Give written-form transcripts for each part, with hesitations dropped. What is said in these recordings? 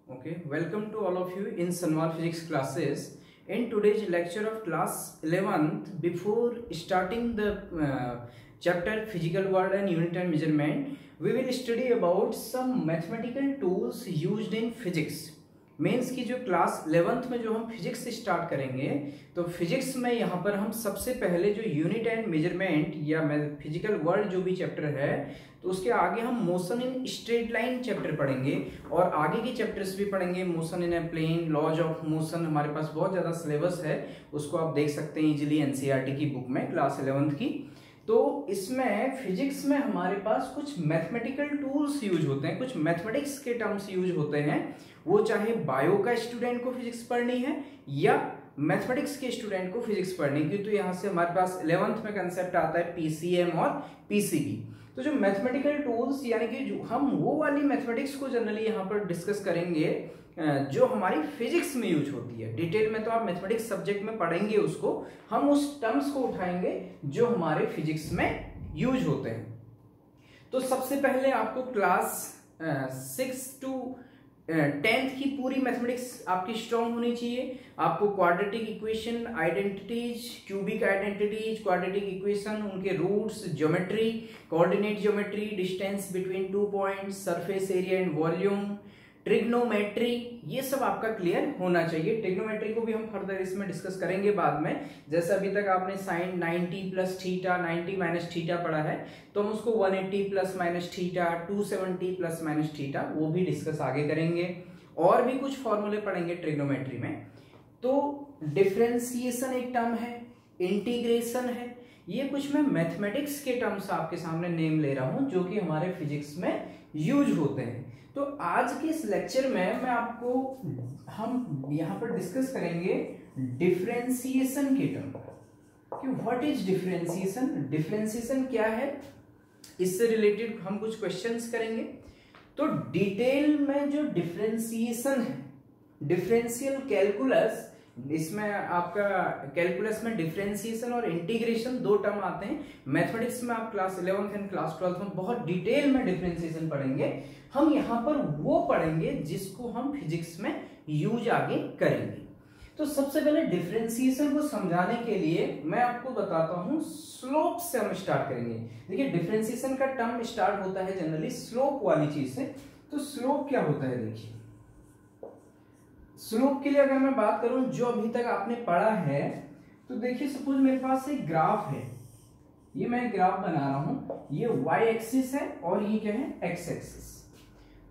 Okay, welcome to all of you in Sanwar Physics classes. In today's lecture of class 11th, before starting the chapter Physical World and Unit and Measurement, we will study about some mathematical tools used in physics. Mains की जो class 11th में जो हम physics start करेंगे तो physics में यहाँ पर हम सबसे पहले जो यूनिट एंड मेजरमेंट या फिजिकल वर्ल्ड जो भी चैप्टर है तो उसके आगे हम motion in straight line chapter पढ़ेंगे और आगे के चैप्टर्स भी पढ़ेंगे। Motion in a plane, laws of motion, हमारे पास बहुत ज़्यादा सिलेबस है, उसको आप देख सकते हैं इजीली एनसीईआरटी की बुक में क्लास 11th की। तो इसमें फिजिक्स में हमारे पास कुछ मैथमेटिकल टूल्स यूज होते हैं, कुछ मैथमेटिक्स के टर्म्स यूज होते हैं, वो चाहे बायो का स्टूडेंट को फिजिक्स पढ़नी है या मैथमेटिक्स के स्टूडेंट को फिजिक्स पढ़नी है। तो यहाँ से हमारे पास 11th में कंसेप्ट आता है पीसीएम और पीसीबी। तो जो मैथमेटिकल टूल्स यानी कि जो हम वो वाली मैथमेटिक्स को जनरली यहाँ पर डिस्कस करेंगे जो हमारी फिजिक्स में यूज होती है। डिटेल में तो आप मैथमेटिक्स सब्जेक्ट में पढ़ेंगे उसको, हम उस टर्म्स को उठाएंगे जो हमारे फिजिक्स में यूज होते हैं। तो सबसे पहले आपको क्लास 6 to 10th की पूरी मैथमेटिक्स आपकी स्ट्रॉन्ग होनी चाहिए। आपको quadratic equation, identities, cubic identities, quadratic equation, उनके roots, geometry, coordinate geometry, distance between 2 points, surface area and volume, trigonometry, ये सब आपका क्लियर होना चाहिए। ट्रिग्नोमेट्री को भी हम फर्दर इसमें डिस्कस करेंगे बाद में। जैसे अभी तक आपने sine 90 plus theta, 90 minus theta पढ़ा है, तो हम उसको 180 plus minus theta, 270 plus minus theta, वो भी डिस्कस आगे करेंगे। और भी कुछ फॉर्मूले पढ़ेंगे ट्रिग्नोमेट्री में। तो डिफरेंशिएशन एक टर्म है, इंटीग्रेशन है, ये कुछ मैं मैथमेटिक्स के टर्म्स आपके सामने नेम ले रहा हूं जो कि हमारे फिजिक्स में यूज होते हैं। तो आज के इस लेक्चर में हम यहां पर डिस्कस करेंगे डिफरेंशिएशन के टर्म कि व्हाट इज डिफरेंशिएशन, डिफरेंशिएशन क्या है, इससे रिलेटेड हम कुछ क्वेश्चंस करेंगे। तो डिटेल में जो डिफरेंशिएशन है, डिफरेंशियल कैलकुलस, इसमें आपका कैलकुलस में डिफरेंशिएशन और इंटीग्रेशन दो टर्म आते हैं। मैथमेटिक्स में आप class 11th and class 12th में बहुत डिटेल में डिफरेंशिएशन पढ़ेंगे। हम यहां पर वो पढ़ेंगे जिसको हम फिजिक्स में यूज आगे करेंगे। तो सबसे पहले डिफरेंशिएशन को समझाने के लिए मैं आपको बताता हूं, स्लोप से हम स्टार्ट करेंगे। देखिए डिफरेंशिएशन का टर्म स्टार्ट होता है जनरली स्लोप वाली चीज से। तो स्लोप क्या होता है, देखिए स्लोप के लिए अगर मैं बात करूं जो अभी तक आपने पढ़ा है, तो देखिए सपोज मेरे पास एक ग्राफ है, ये मैं ग्राफ बना रहा हूं, ये y एक्सिस है और ये क्या है x एक्सिस।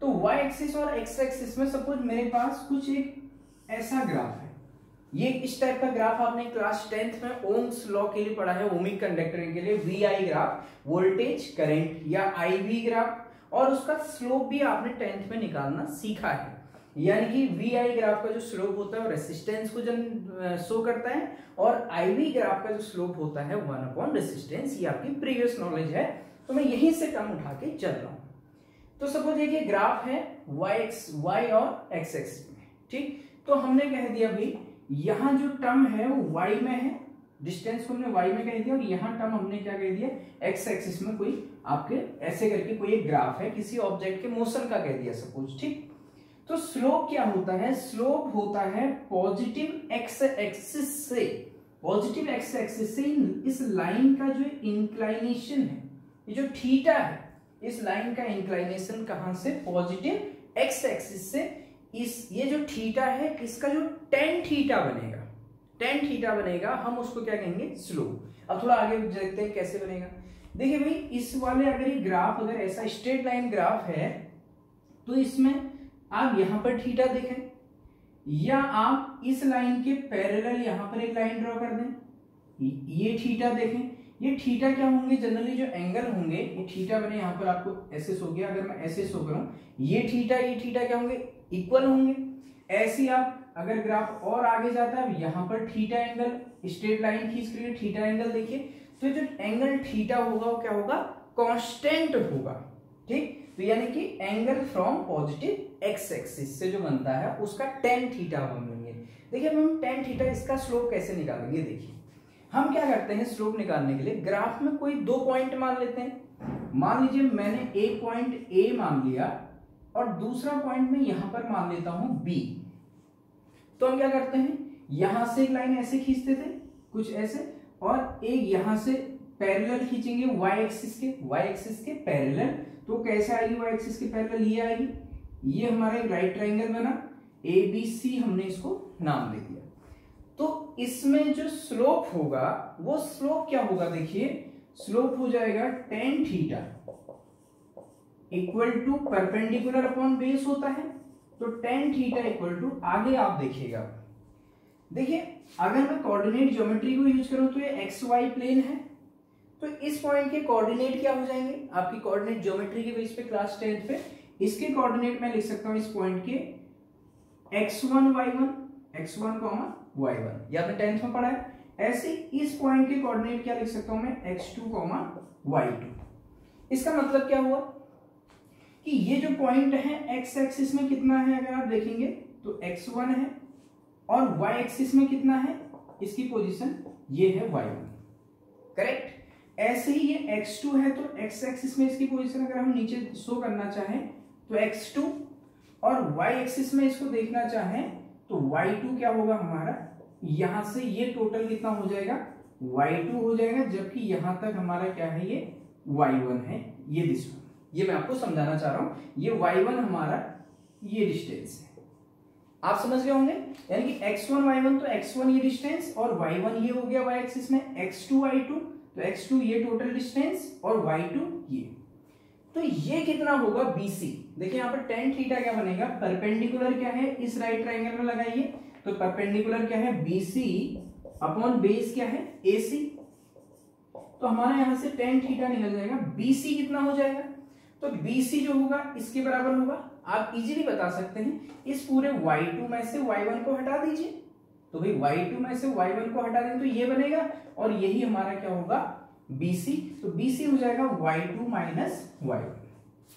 तो y एक्सिस और x एक्सिस में सपोज मेरे पास कुछ एक ऐसा ग्राफ है, ये इस टाइप का ग्राफ आपने क्लास 10th में ओम्स लॉ के लिए पढ़ा है, ओमिक कंडक्टर के लिए VI ग्राफ, वोल्टेज करंट या IV ग्राफ, और उसका स्लोप भी आपने 10th में निकालना सीखा है। यानी कि VI ग्राफ का जो स्लोप होता है वो रेसिस्टेंस को शो करता है और IV ग्राफ का जो स्लोप होता है 1 रेसिस्टेंस। ये आपकी प्रीवियस नॉलेज है, तो मैं यहीं से टर्म उठा के चल रहा हूं। तो सपोज ये ग्राफ है y और x एक्सिस में, ठीक। तो हमने कह दिया भाई यहां जो टर्म है वो y में है, डिस्टेंस को हमने y में कह दिया, और यहां टर्म हमने क्या कह दिया x एक्सिस में। कोई आपके ऐसे करके कोई एक ग्राफ है, किसी ऑब्जेक्ट के मोशन का कह दिया सपोज, ठीक। तो स्लोप क्या होता है, स्लोप होता है पॉजिटिव एक्स एक्सिस से, पॉजिटिव एक्स एक्सिस से इस लाइन का जो इंक्लाइनेशन है, ये जो थीटा है, इस लाइन का इंक्लाइनेशन कहां से, पॉजिटिव एक्स एक्सिस से। इस ये जो थीटा है इसका जो टेन थीटा बनेगा, टेन थीटा बनेगा, हम उसको क्या कहेंगे, स्लोप। अब थोड़ा आगे देखते हैं कैसे बनेगा। देखिए भाई इस वाले अगर ये ग्राफ अगर ऐसा स्ट्रेट लाइन ग्राफ है तो इसमें आप यहां पर थीटा देखें, या आप इस लाइन के पैरेलल यहां पर एक लाइन ड्रॉ कर दें, ये थीटा देखें। ये थीटा क्या होंगे, जनरली जो एंगल होंगे, ये थीटा बने यहां पर आपको ऐसे शो किया, अगर मैं ऐसे शो करूं, ये थीटा क्या होंगे, इक्वल होंगे। ऐसे आप अगर ग्राफ और आगे जाता है, यहां पर थीटा एंगल, स्ट्रेट लाइन खींच कर थीटा एंगल देखिए, तो जो एंगल थीटा होगा वो क्या होगा, कांस्टेंट होगा, ठीक। तो यानी कि angle from positive x axis से जो बनता है उसका टेन थीटा हम लेंगे। देखिए हम टेन थीटा इसका स्लोप कैसे निकालेंगे, देखिए हम क्या करते हैं स्लोप निकालने के लिए, ग्राफ में कोई दो पॉइंट मान लेते हैं। मान लीजिए मैंने एक पॉइंट ए मान लिया, और दूसरा पॉइंट मैं यहां पर मान लेता हूं B। तो हम क्या करते हैं, यहां से एक लाइन ऐसे खींचते थे कुछ ऐसे, और एक यहां से पैरेलल खींचेंगे y एक्सिस के पैरेलल। तो कैसे आएगी y एक्सिस के पैरेलल, ये आएगी। ये हमारा एक राइट ट्रायंगल बना, ABC हमने इसको नाम दे दिया। तो इसमें जो स्लोप होगा वो स्लोप क्या होगा, देखिए स्लोप हो जाएगा tan theta equal to perpendicular upon base होता है। तो tan थीटा इक्वल टू, आगे आप देखिएगा, देखिए अगर मैं कोऑर्डिनेट ज्योमेट्री को यूज करूं तो ये XY प्लेन है, तो इस पॉइंट के कोऑर्डिनेट क्या हो जाएंगे, आपकी कोऑर्डिनेट ज्योमेट्री के बेस पे क्लास 10th पे इसके कोऑर्डिनेट मैं लिख सकता हूं इस पॉइंट के x1 y1, ये आपने 10th में पढ़ा है। ऐसे इस पॉइंट के कोऑर्डिनेट क्या लिख सकता हूं मैं, x2 y2। इसका मतलब क्या हुआ कि ये जो पॉइंट है x एक्सिस में कितना है, अगर आप देखेंगे तो x1 है, और y एक्सिस में कितना है, इसकी पोजीशन ये है y1, करेक्ट। ऐसे ही ये x2 है, तो x एक्सिस में इसकी पोजीशन अगर हम नीचे शो करना चाहें तो x2, और y एक्सिस में इसको देखना चाहें तो y2 क्या होगा हमारा, यहां से ये टोटल कितना हो जाएगा, y2 हो जाएगा, जबकि यहां तक हमारा क्या है, ये y1 है, ये डिस्टेंस। ये मैं आपको समझाना चाह रहा हूं, ये y1 हमारा ये डिस्टेंस है, आप समझ गए होंगे। यानी कि x1 y1, तो x1 ये डिस्टेंस और y1 ये हो गया y एक्सिस में, x2 y2, तो x2 ये टोटल डिस्टेंस और y2 ये। तो ये कितना होगा BC। देखिए यहाँ पर tan थीटा क्या बनेगा, परपेंडिकुलर क्या है, इस राइट ट्रायंगल में लगाइए, तो परपेंडिकुलर क्या है BC अपॉन बेस क्या है AC। तो हमारा यहां से tan थीटा निकल जाएगा, BC कितना हो जाएगा, तो BC जो होगा इसके बराबर होगा, आप इजीली बता सकते हैं, इस पूरे y2 में से y1 को हटा दीजिए, तो भाई y2 में से y1 को हटा दें तो ये बनेगा, और यही हमारा क्या होगा BC। तो BC हो जाएगा y2 माइनस y1,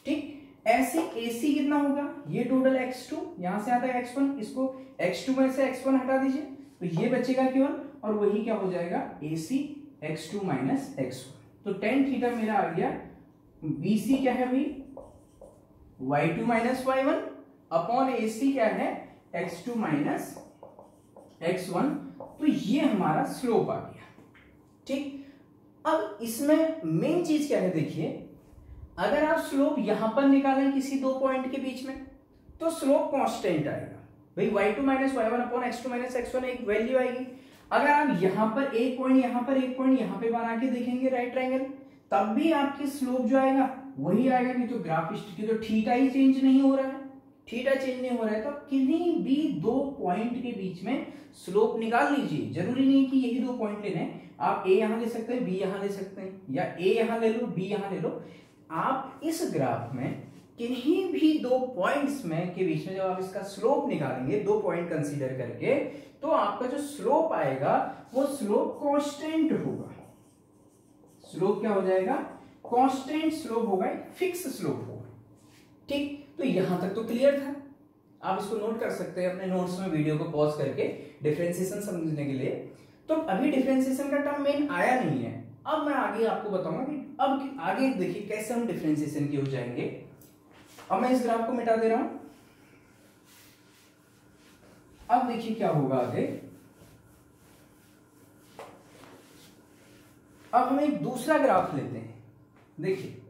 ठीक। ऐसे AC कितना होगा, ये टोटल x2, यहां से आता है x1, इसको x2 में से x1 हटा दीजिए तो ये बचेगा केवल, और वही क्या हो जाएगा AC x2 माइनस x1। तो tan थीटा मेरा आ गया, BC क्या है भाई y2 minus y1 upon AC क्या है x2 माइनस x1। तो ये हमारा स्लोप आ गया, ठीक। अब इसमें मेन चीज क्या है, देखिए अगर आप स्लोप यहां पर निकालें किसी दो पॉइंट के बीच में तो स्लोप कांस्टेंट आएगा भाई, y2 minus y1 upon x2 minus x1 एक वैल्यू आएगी। अगर आप यहां पर एक पॉइंट, यहां पर एक पॉइंट, यहां पे बना के देखेंगे राइट ट्रायंगल, तब भी आपकी स्लोप जो आएगा वही आएगा, कि तो ग्राफ की तो थीटा ही चेंज नहीं हो रहा है, थीटा चेंज नहीं हो रहा है, तो किन्हीं भी दो पॉइंट के बीच में स्लोप निकाल लीजिए। जरूरी नहीं कि यही दो पॉइंट लेने हैं, आप ए यहां ले सकते हैं, बी यहां ले सकते हैं, या ए यहां ले लो, बी यहां ले लो। आप इस ग्राफ में किन्हीं भी दो पॉइंट्स में के बीच में जब आप इसका स्लोप निकालेंगे, दो पॉइंट कंसीडर करके, तो आपका जो स्लोप आएगा वो स्लोप कांस्टेंट होगा। स्लोप क्या हो जाएगा, कांस्टेंट स्लोप होगा, फिक्स स्लोप होगा, ठीक। तो यहां तक तो क्लियर था, आप इसको नोट कर सकते हैं अपने नोट्स में, वीडियो को पॉज करके डिफरेंशिएशन समझने के लिए। तो अभी डिफरेंशिएशन का टर्म मेन आया नहीं है, अब मैं आगे आपको बताऊंगा कि अब आगे देखिए कैसे हम डिफरेंशिएशन की हो जाएंगे। अब मैं इस ग्राफ को मिटा दे रहा हूं, अब देखिए क्या होगा आगे। अब हम एक दूसरा ग्राफ लेते हैं, देखिए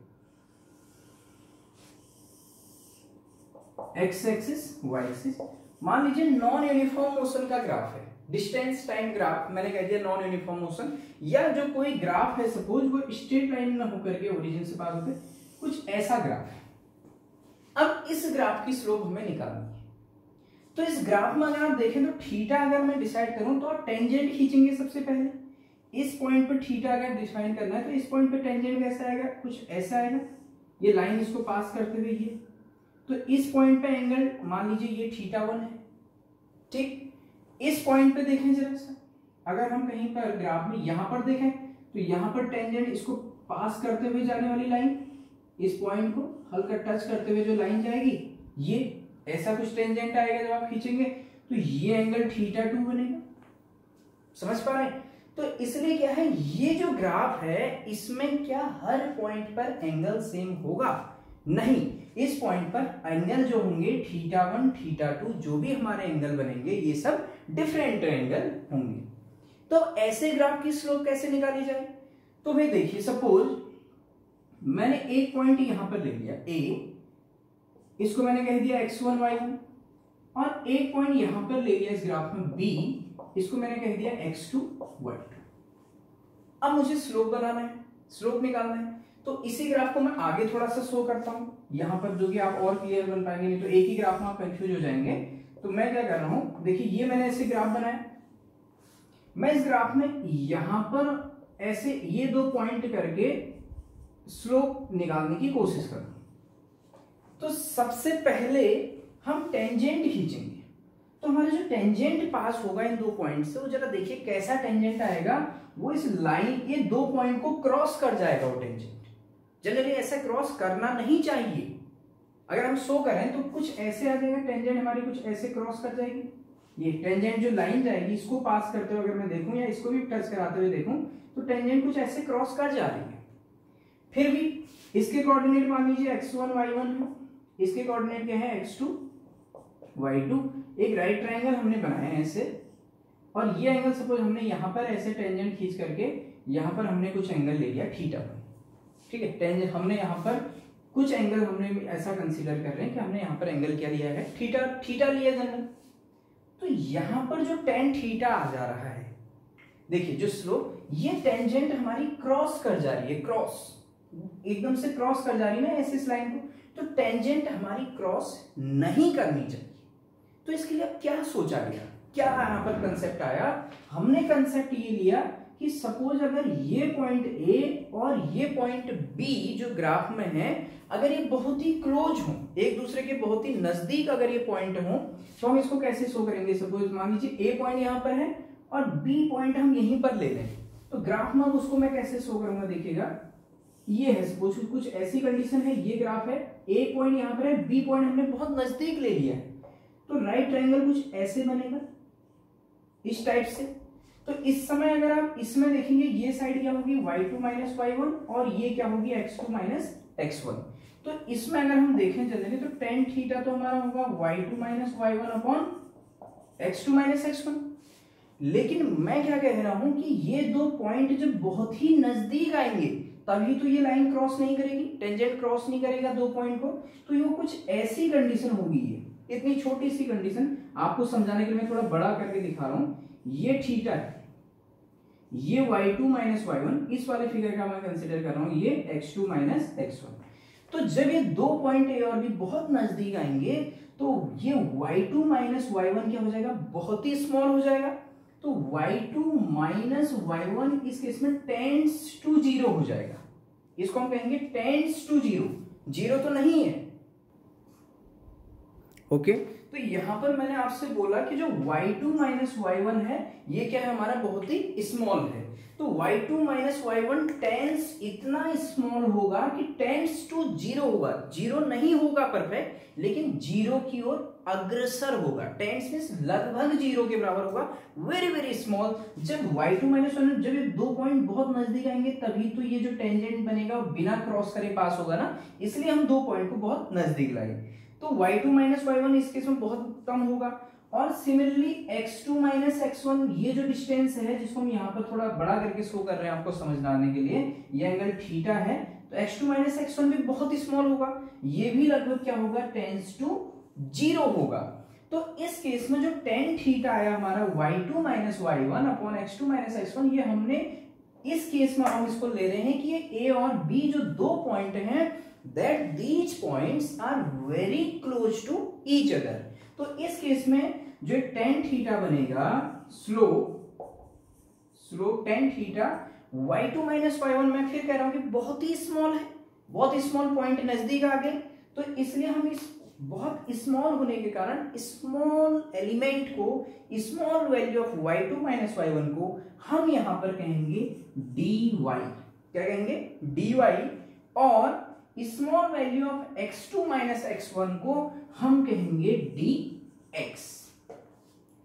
एक्स एक्सिस वाई एक्सिस, मान लीजिए नॉन यूनिफॉर्म मोशन का ग्राफ है, डिस्टेंस टाइम ग्राफ, मैंने कह दिया नॉन यूनिफॉर्म मोशन, या जो कोई ग्राफ है सपोज वो स्ट्रेट लाइन में होकर के ओरिजिन से पास होकर कुछ ऐसा ग्राफ है। अब इस ग्राफ की स्लोप हमें निकालनी है, तो इस ग्राफ में अगर आप देखें तो थीटा अगर मैं डिसाइड करूं तो टेंजेंट खींचेंगे सबसे पहले, इस पॉइंट पर थीटा अगर डिफाइन करना है तो इस पॉइंट पर टेंजेंट कैसा आएगा, कुछ ऐसा आएगा, ये लाइन इसको पास करते हुए ये, तो इस पॉइंट पे एंगल मान लीजिए ये θ1 है, ठीक। इस पॉइंट पे देखें जरा सा, अगर हम कहीं पर ग्राफ में यहां पर देखें तो यहां पर टेंजेंट इसको पास करते हुए जाने वाली लाइन, इस पॉइंट को हल्का टच करते हुए जो लाइन जाएगी, ये ऐसा कुछ टेंजेंट आएगा जब आप खींचेंगे, तो ये एंगल θ2 बनेगा। समझ पा रहे हैं? तो इसलिए क्या है, ये जो ग्राफ है इसमें क्या हर पॉइंट पर एंगल सेम होगा? नहीं, इस पॉइंट पर एंगल जो होंगे θ1 θ2 जो भी हमारे एंगल बनेंगे ये सब डिफरेंट एंगल होंगे। तो ऐसे ग्राफ की स्लोप कैसे निकाली जाए? तो भाई देखिए, सपोज मैंने एक पॉइंट यहां पर ले लिया A, इसको मैंने कह दिया x1 y1, और एक पॉइंट यहां पर ले लिया इस ग्राफ में B, इसको मैंने कह दिया x2 y2। अब मुझे स्लोप बनाना है, स्लोप निकालना है, तो इसी ग्राफ को मैं आगे थोड़ा सा शो करता हूं यहां पर, जो कि आप और क्लियर बन पाएंगे, नहीं तो एक ही ग्राफ में आप कंफ्यूज हो जाएंगे। तो मैं क्या कर रहा हूं, देखिए ये मैंने ऐसे ग्राफ बनाया, मैं इस ग्राफ में यहां पर ऐसे ये दो पॉइंट करके स्लोप निकालने की कोशिश कर रहा हूं। तो सबसे पहले हम टेंजेंट खींचेंगे, तो हमारा जो टेंजेंट पास होगा इन दो पॉइंट से, वो जरा देखिए कैसा टेंजेंट आएगा, वो इस लाइन, ये दो पॉइंट को क्रॉस कर जाएगा वो टेंजेंट। जनरली ऐसा क्रॉस करना नहीं चाहिए, अगर हम शो करें तो कुछ ऐसे आ जाएगा, टेंजेंट हमारी कुछ ऐसे क्रॉस कर जाएगी। ये टेंजेंट जो लाइन जाएगी इसको पास करते हुए अगर मैं देखूं या इसको भी टच कराते हुए देखूं, तो टेंजेंट कुछ ऐसे क्रॉस कर जा रही है। फिर भी इसके कोऑर्डिनेट मान लीजिए x1 y1 है, इसके कोऑर्डिनेट क्या है x2 y2। एक राइट ट्रायंगल हमने बनाया है ऐसे, और ये एंगल सपोज हमने यहां पर ऐसे टेंजेंट खींच करके यहां पर हमने कुछ एंगल ले लिया θ पर, ठीक है। टेंजेंट हमने यहां पर कुछ एंगल हमने ऐसा कंसीडर कर रहे हैं कि हमने यहां पर एंगल क्या लिया है, θ लिया जनरल। तो यहां पर जो tan θ आ जा रहा है, देखिए जो स्लोप, ये टेंजेंट हमारी क्रॉस कर जा रही है, क्रॉस एकदम से क्रॉस कर जा रही है ना ऐसे इस लाइन को, तो टेंजेंट हमारी क्रॉस नहीं करनी चाहिए। तो इसके लिए अब क्या सोचा गया, क्या यहां पर कंसेप्ट आया, हमने कंसेप्ट ये लिया कि सपोज अगर ये पॉइंट A और ये पॉइंट B जो ग्राफ में है, अगर ये बहुत ही क्लोज हो, एक दूसरे के बहुत ही नजदीक अगर ये पॉइंट हो, तो हम इसको कैसे शो करेंगे। सपोज मान लीजिए A पॉइंट यहां पर है और B पॉइंट हम यहीं पर ले लें, तो ग्राफ में उसको मैं कैसे शो करूंगा, देखिएगा ये है, सपोज कुछ ऐसी कंडीशन है, ये ग्राफ है, A पॉइंट यहां पर है, B पॉइंट हमने बहुत नजदीक ले लिया है, तो राइट ट्रायंगल कुछ ऐसे बनेगा इस टाइप से। तो इस समय अगर आप इसमें देखेंगे, ये साइड क्या होगी y2 माइनस y1, और ये क्या होगी x2 माइनस x1। तो इसमें अगर हम देखें जनरली, तो tan θ तो हमारा होगा y2 minus y1 upon x2 minus x1। लेकिन मैं क्या कह रहा हूं कि ये दो पॉइंट जब बहुत ही नजदीक आएंगे तभी तो ये लाइन क्रॉस नहीं करेगी, टेंजेंट क्रॉस नहीं करेगा दो पॉइंट को, तो ये कुछ ऐसी कंडीशन होगी। ये इतनी छोटी सी कंडीशन आपको समझाने के लिए मैं थोड़ा बड़ा करके दिखा रहा हूं। ये θ है, ये y2 माइनस y1, इस वाले फिगर का मैं कंसीडर कर रहा हूं ये x2 माइनस x1। तो जब ये दो पॉइंट A और B बहुत नजदीक आएंगे, तो ये y2 माइनस y1 क्या हो जाएगा, बहुत ही स्मॉल हो जाएगा। तो y2 माइनस y1 इस केस में टेंड्स टू 0 हो जाएगा, इसको हम कहेंगे टेंड्स टू 0, 0 तो नहीं है, ओके। तो यहां पर मैंने आपसे बोला कि जो y2 माइनस y1 है ये क्या है, हमारा बहुत ही स्मॉल है। तो y2 माइनस y1 टेंस इतना स्मॉल होगा कि टेंस टू 0 होगा, 0 नहीं होगा परफेक्ट, लेकिन 0 की ओर अग्रसर होगा। टेंस मींस लगभग 0 के बराबर होगा, वेरी वेरी स्मॉल। जब y2 माइनस y1, जब ये दो पॉइंट बहुत नजदीक आएंगे तभी तो ये जो टेंजेंट बनेगा वो बिना क्रॉस करे पास होगा ना, इसलिए हम दो पॉइंट को बहुत नजदीक लाए। तो y2 माइनस y1 इस केस में बहुत कम होगा। और सिमिलरली x2 माइनस x1, ये जो डिस्टेंस है जिसको हम यहाँ पर थोड़ा बड़ा करके शो कर रहे हैं आपको समझाने के लिए, ये एंगल θ है, तो x2 माइनस x1 भी बहुत ही स्मॉल होगा, ये भी लगभग क्या होगा, टेंस टू 0 होगा। तो इस केस में जो tan θ आया हमारा y2 minus y1 upon x2 minus x1, ये हमने इस केस में हम इसको ले रहे हैं कि ये A और B जो दो पॉइंट हैं, that these points are very close to each other। तो इस केस में जो tan θ बनेगा, slope tan θ y2 minus y1, मैं फिर कह रहा हूं कि बहुत ही स्मॉल है, बहुत स्मॉल पॉइंट नजदीक आ गए, तो इसलिए हम इस बहुत स्मॉल होने के कारण स्मॉल एलिमेंट को, small value of y2 minus y1 को हम यहां पर कहेंगे dy। क्या कहेंगे, dy। और small value of x2 minus x1 को हम कहेंगे dx।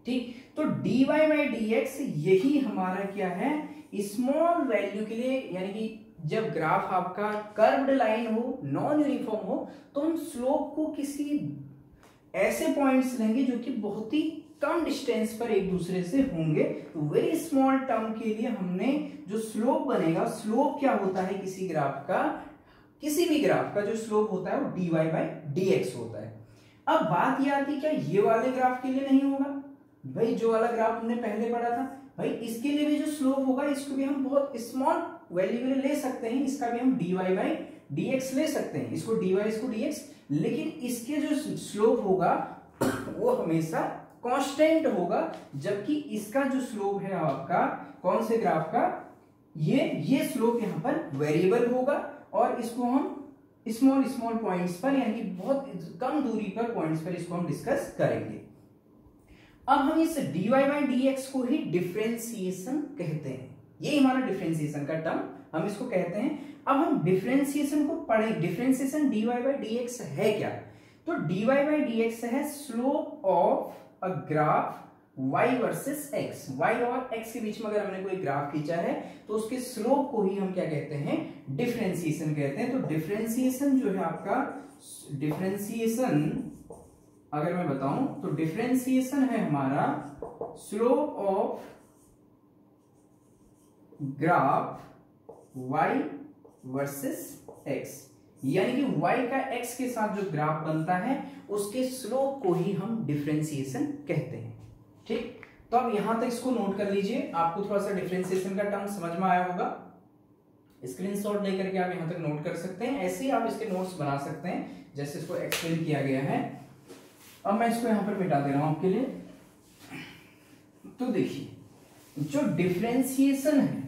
ठीक, तो dy बाई dx यही हमारा क्या है, स्मॉल वैल्यू के लिए, यानी कि जब ग्राफ आपका कर्व्ड लाइन हो, नॉन यूनिफॉर्म हो, तो हम स्लोप को किसी ऐसे पॉइंट्स लेंगे जो कि बहुत ही कम डिस्टेंस पर एक दूसरे से होंगे। तो वेरी स्मॉल टर्म के लिए हमने जो स्लोप बनेगा, स्लोप क्या होता है किसी ग्राफ का, किसी भी ग्राफ का जो स्लोप होता है वो dy बाई dx होता है। अब बात यह आती है क्या ये वाले ग्राफ के लिए नहीं होगा? भाई जो वाला ग्राफ हमने पहले पढ़ा था, भाई इसके लिए भी जो स्लोप होगा इसको भी हम बहुत स्मॉल वैल्यू में ले सकते हैं, इसका भी हम dy बाई dx ले सकते हैं, इसको dy इसको dx, लेकिन इसके जो स्लोप होगा वो हमेशा कांस्टेंट होगा, जबकि इसका जो स्लोप है आपका कौन से ग्राफ का, ये स्लोप यहाँ पर वेरिएबल होगा और इसको हम स्मॉल स्मॉल पॉइंट्स पर यानी कि बहुत कम दूरी पर पॉइंट्स पर इसको हम डिस्कस करेंगे। अब हम इस dy बाई dx को ही डिफरेंशिएशन कहते हैं, ये हमारा डिफरेंशिएशन का टर्म हम इसको कहते हैं। अब हम डिफरेंशिएशन को पढ़ें, डिफरेंशिएशन dy बाई dx है क्या? तो dy बाई dx है slope of a graph y versus x, y और x के बीच में अगर हमने कोई ग्राफ खींचा है तो उसके स्लोप को ही हम क्या कहते हैं, डिफरेंशिएशन कहते हैं। तो डिफरेंशिएशन जो है आपका, डिफरेंशिएशन अगर मैं बताऊं तो डिफरेंशिएशन है हमारा slope of graph y versus x, यानी कि y का x के साथ जो ग्राफ बनता है उसके स्लोप को ही हम डिफरेंशिएशन कहते हैं। ठीक, तो अब यहां तक इसको नोट कर लीजिए, आपको थोड़ा सा डिफरेंशिएशन का टर्म समझ में आया होगा। स्क्रीनशॉट लेकर के आप यहां तक नोट कर सकते हैं, ऐसे ही आप इसके नोट्स बना सकते हैं जैसे इसको एक्सप्लेन किया गया है। अब मैं इसको यहां पर मिटा दे रहा हूं आपके लिए। तो देखिए जो डिफरेंशिएशन है,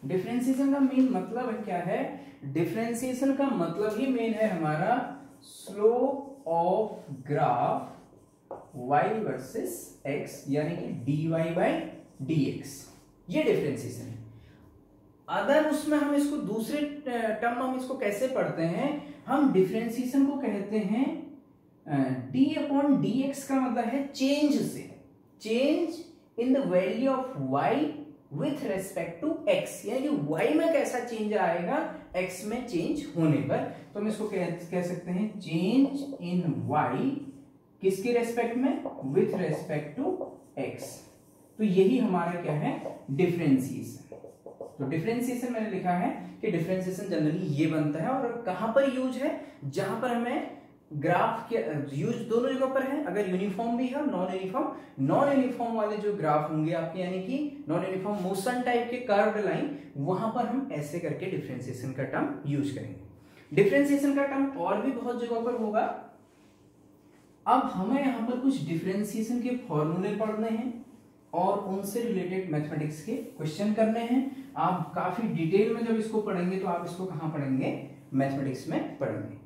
डिफरेंशिएशन का मेन मतलब है क्या है, डिफरेंशिएशन का मतलब ही मेन है हमारा slope of graph y versus x, यानी कि dy बाई dx, ये डिफरेंशिएशन है। अगर उसमें हम इसको दूसरे टर्म हम इसको कैसे पढ़ते हैं, हम डिफरेंशिएशन को कहते हैं d अपॉन dx का मतलब है चेंज से, change in the value of y with respect to x, यानी कि y में कैसा चेंज आएगा x में चेंज होने पर। तो हम इसको कह सकते हैं चेंज इन y किसके रेस्पेक्ट में, विथ रेस्पेक्ट टू x। तो यही हमारा क्या है, डिफरेंशिएशन। तो डिफरेंशिएशन मैंने लिखा है कि डिफरेंशिएशन जनरली ये बनता है, और कहां पर यूज है, जहां पर हमें ग्राफ के यूज दोनों जगह पर है, अगर यूनिफॉर्म भी है नॉन यूनिफॉर्म, नॉन यूनिफॉर्म वाले जो ग्राफ होंगे आपके, यानी कि नॉन यूनिफॉर्म मोशन टाइप के कर्व्ड लाइन, वहां पर हम ऐसे करके डिफरेंशिएशन का टर्म यूज करेंगे। डिफरेंशिएशन का टर्म और भी बहुत जगह पर होगा। अब हमें यहाँ पर कुछ डिफरेंशिएशन के फॉर्मूले पढ़ने हैं और उनसे रिलेटेड मैथमेटिक्स के क्वेश्चन करने हैं। आप काफी डिटेल में जब इसको पढ़ेंगे तो आप इसको कहाँ पढ़ेंगे, मैथमेटिक्स में पढ़ेंगे।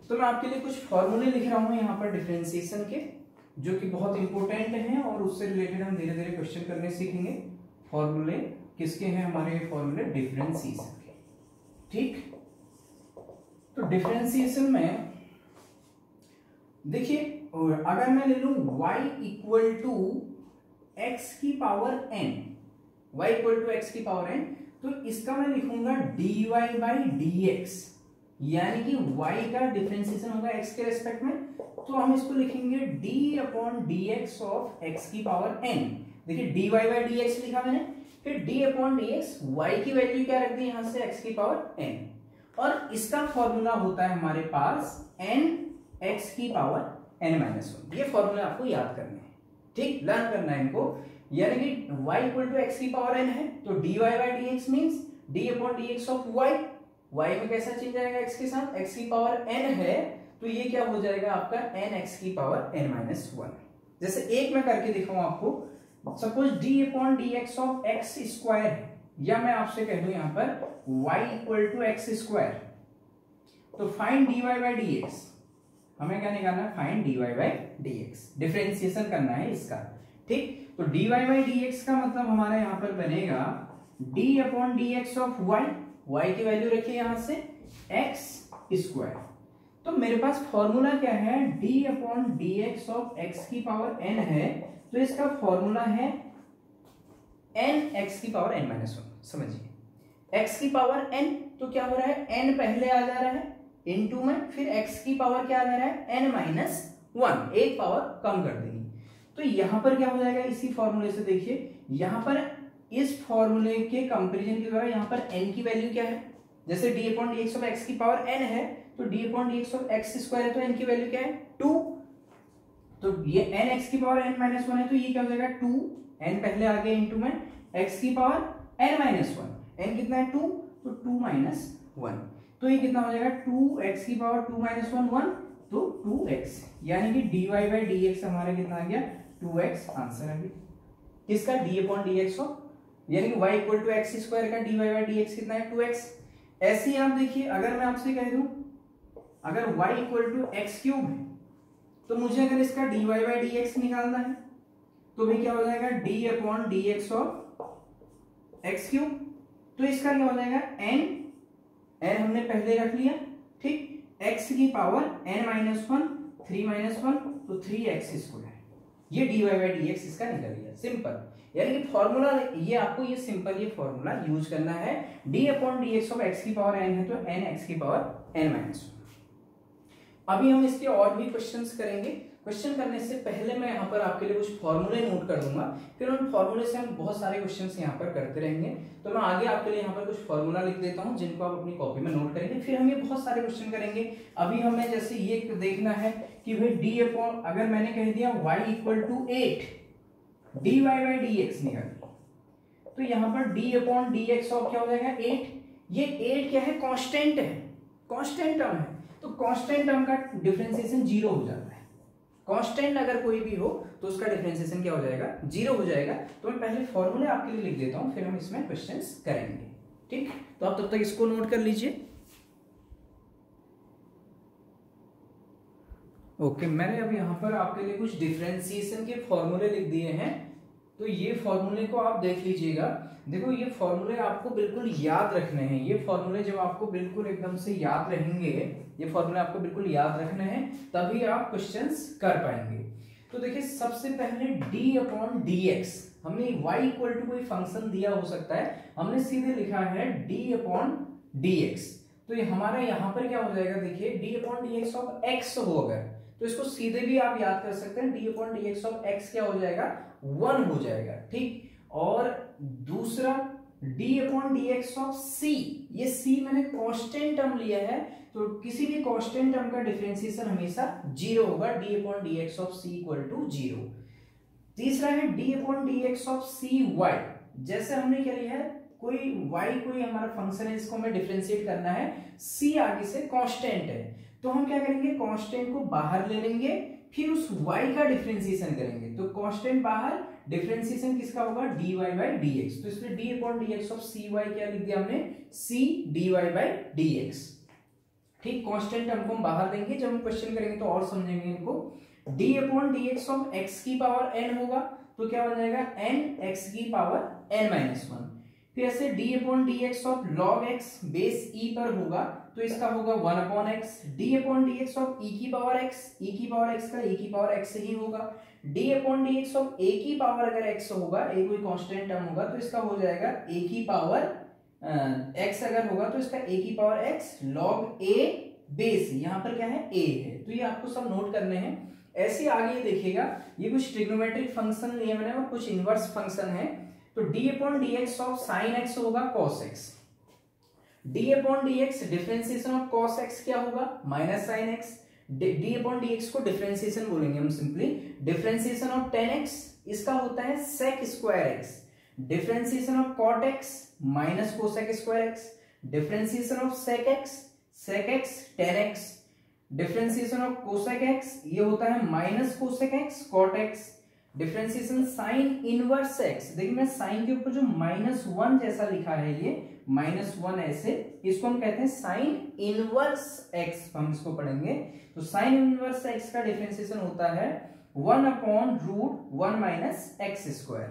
तो मैं आपके लिए कुछ फॉर्मूले लिख रहा हूं यहाँ पर डिफरेंशिएशन के, जो कि बहुत इंपॉर्टेंट हैं और उससे रिलेटेड हम धीरे धीरे क्वेश्चन करने सीखेंगे। फॉर्मूले किसके हैं हमारे, फॉर्मूले डिफरेंशिएशन के। ठीक, तो डिफरेंशिएशन में देखिए, अगर मैं ले लूं y इक्वल टू एक्स की power n, y equal to x की पावर n, तो इसका मैं लिखूंगा dy बाई dx, यानी कि y का डिफरेंशिएशन होगा x के रेस्पेक्ट में, तो हम इसको लिखेंगे d upon dx of x की पावर n। देखिए dy बाई dx लिखा मैंने, फिर d अपॉन dx, y की वैल्यू क्या रख दी यहां से x की पावर n, और इसका फॉर्मूला होता है हमारे पास n x की पावर n माइनस 1। ये फॉर्मूला आपको याद करने हैं, ठीक, लर्न करना है इनको। यानी कि y इक्वल टू x की पावर n है, तो dy by dx means d upon dx of y, y में कैसा चेंज आएगा x के साथ, x की पावर n है, तो ये क्या हो जाएगा आपका n x की पावर n माइनस 1। जैसे एक मैं करके दिखाऊं आपको, suppose d upon dx of x square है, या मैं आपसे कह दूं यहां पर y equal to x square, तो फाइंड dy बाई dx, हमें क्या निकालना है, find dy by dx, differentiation करना है इसका। ठीक, तो dy बाई dx का मतलब हमारा यहाँ पर बनेगा d upon dx of y, y की वैल्यू रखिए यहां से x स्क्वायर। तो मेरे पास फॉर्मूला क्या है, d upon dx of x की पावर n है, तो इसका फॉर्मूला है n x की पावर n माइनस 1। समझिए x की पावर n तो क्या हो रहा है, n पहले आ जा रहा है इनटू में, फिर x की पावर क्या आ जा रहा है, n माइनस 1, एक पावर कम कर देंगे। तो यहां पर क्या हो जाएगा, इसी फॉर्मूले से देखिए, यहां पर इस फॉर्मूले के कंपैरिजन के द्वारा यहां पर n की वैल्यू क्या है, जैसे d upon D x of x की पावर n है, तो d upon D x of x square है, तो n की वैल्यू क्या है 2, तो ये n x की पावर n माइनस 1 है, तो ये क्या हो जाएगा 2, n पहले आ गया इनटू में x की पावर n माइनस 1, n कितना है 2, तो 2 माइनस 1, तो ये कितना हो जाएगा 2x की पावर 2 माइनस 1 1, तो 2x, यानी कि dy बाई डी एक्स हमारा कितना आ गया 2x, आंसर है किसका, d upon D x of, यानी कि y equal to x square का dy बाई डी एक्स कितना है 2x। ऐसे ही आप देखिए, अगर मैं आपसे कह दूं अगर y equal to x cube है, तो मुझे अगर इसका dy बाई डी एक्स निकालना है, तो भी क्या हो जाएगा d upon D x of x cube, तो इसका क्या हो जाएगा n हमने पहले रख लिया, ठीक, x की पावर n माइनस 1, 3 माइनस 1, तो 3x स्क्वायर, ये dy बाई डी एक्स इसका निकल गया, सिंपल। यानी कि फॉर्मूला ये आपको ये सिंपल ये फॉर्मूला यूज करना है, d upon D x of x की पावर n है, तो n x की पावर n माइनस 1। अभी हम इसके और भी क्वेश्चंस करेंगे। क्वेश्चन करने से पहले मैं यहाँ पर आपके लिए कुछ फॉर्मूले नोट कर दूंगा, फिर उन फॉर्मूले से हम बहुत सारे क्वेश्चंस यहाँ पर करते रहेंगे। तो मैं आगे आपके लिए यहाँ पर कुछ फॉर्मूला लिख देता हूँ, जिनको आप अपनी कॉपी में नोट करेंगे, फिर हम ये बहुत सारे क्वेश्चन करेंगे। अभी हमें जैसे ये देखना है कि भाई डी अपॉन, अगर मैंने कह दिया y equal to 8 dy by D x निकाल, तो यहाँ पर d upon D x of क्या हो जाएगा 8, ये 8 क्या है, कांस्टेंट है, कांस्टेंट टर्म है, तो कांस्टेंट टर्म का डिफरेंशिएशन 0 हो जाता है। कांस्टेंट अगर कोई भी हो तो उसका डिफरेंशिएशन क्या हो जाएगा, 0 हो जाएगा। तो मैं पहले फॉर्मूले आपके लिए लिख देता हूं, फिर हम इसमें क्वेश्चंस करेंगे, ठीक। तो आप तब तक इसको नोट कर लीजिए। ओके, मैंने अब यहाँ पर आपके लिए कुछ डिफरेंशिएशन के फॉर्मूले लिख दिए हैं, तो ये फॉर्मूले को आप देख लीजिएगा। देखो, ये फॉर्मूले आपको बिल्कुल याद रखने हैं, ये फॉर्मूले जब आपको बिल्कुल एकदम से याद रहेंगे, ये फॉर्मूले आपको बिल्कुल याद रखने हैं, तभी आप क्वेश्चंस कर पाएंगे। तो देखिए, सबसे पहले d अपॉन डी एक्स, हमने y इक्वल टू कोई फंक्शन दिया हो सकता है, हमने सीधे लिखा है d अपॉन डी एक्स, तो ये हमारा यहाँ पर क्या हो जाएगा, देखिए d upon D x of x हो, अगर तो इसको सीधे भी आप याद कर सकते हैं, d upon D x of x क्या हो जाएगा 1 हो जाएगा, ठीक। और दूसरा d upon D x of c, ये c मैंने कांस्टेंट टर्म लिया है, तो किसी भी कांस्टेंट टर्म का डिफरेंशिएशन हमेशा 0 होगा, d upon D x of c equal to 0। तीसरा है d upon D x of cy, जैसे हमने क्या लिया है, कोई y कोई हमारा फंक्शन है, इसको हमें डिफरेंशिएट करना है, c आगे से कांस्टेंट है, तो हम क्या करेंगे, कांस्टेंट को बाहर ले लेंगे, फिर उस y का डिफरेंशिएशन करेंगे, तो कांस्टेंट बाहर, डिफरेंशिएशन किसका होगा, dy बाई dx, तो इसलिए d upon dx of cy क्या लिख दिया हमने, c dy बाई dx, ठीक। कांस्टेंट टर्म को हम बाहर लेंगे, जब हम क्वेश्चन करेंगे तो और समझेंगे इनको। d upon dx of x की पावर n होगा, तो क्या हो जाएगा n x की पावर n माइनस 1, फिर ऐसे d upon dx of log x base e पर होगा, तो इसका होगा 1 upon x, d upon dx of e की पावर x, e की पावर x का e की पावर x ही होगा, d upon dx of a की पावर अगर x होगा, a कोई कांस्टेंट टर्म होगा, तो इसका हो जाएगा a की पावर x अगर होगा, तो इसका a की power x log a base, यहाँ पर क्या है a है, तो ये आपको सब नोट करने हैं। ऐसे आगे देखिएगा, ये कुछ ट्रिग्नोमेट्रिक फंक्शन लिए मैंने और कुछ इनवर्स फंक्शन है, तो d upon dx of sin x होगा cos x, d upon dx differentiation of cos x क्या होगा, minus sin x, d upon dx को डिफरेंशिएशन बोलेंगे हम simply, differentiation of tan x, इसका होता है sec square x, differentiation of cot x minus cosec square x, differentiation of sec x tan x, differentiation of cosec x ये होता है minus cosec x cot x, differentiation sign inverse x, देखिए मैं sign के ऊपर जो -1 जैसा लिखा है, ये -1 ऐसे, इसको हम कहते हैं साइन इनवर्स x, हम इसको पढ़ेंगे, तो साइन इनवर्स x का डिफरेंशिएशन होता है 1 upon root 1 minus x square,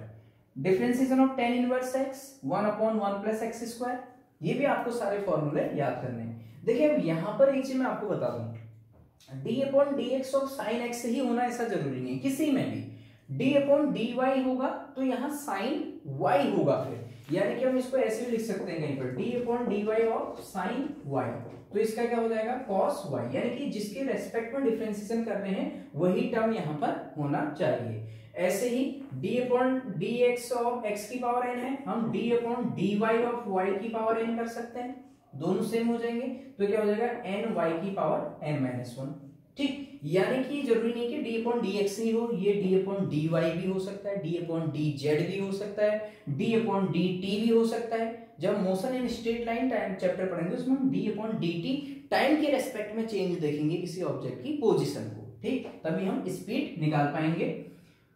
differentiation of tan inverse x 1 upon 1 plus x square. ये भी आपको सारे फॉर्मूले याद करने हैं। देखिए, अब यहाँ पर एक चीज मैं आपको बता दूं, d upon D x of sine X ही होना ऐसा जरूरी नहीं है, किसी में भी d अपॉन dy होगा तो यहाँ साइन y होगा, फिर यानी कि हम इसको ऐसे भी लिख सकते हैं कहीं पर d upon d y of sine y, तो इसका क्या हो जाएगा कॉस वाई, यानी कि जिसके रेस्पेक्ट में डिफरेंशिएशन कर रहे हैं वही टर्म यहाँ पर होना चाहिए। ऐसे ही d upon D x of x की पावर n है, हम d upon d y of y की पावर n कर सकते हैं, दोनों सेम हो जाएंगे, तो क्या हो जाएगा n वाई की पावर n माइनस वन। ठीक, यानी कि जरूरी नहीं कि d अपॉन डी एक्स ही हो, ये d अपॉन डी वाई भी हो सकता है, d अपॉन डी जेड भी हो सकता है, d अपॉन डी टी भी हो सकता है। जब motion in straight line time chapter पढ़ेंगे उसमें हम d upon d T time के रेस्पेक्ट में चेंज देखेंगे किसी ऑब्जेक्ट की पोजीशन को, ठीक, तभी हम स्पीड निकाल पाएंगे।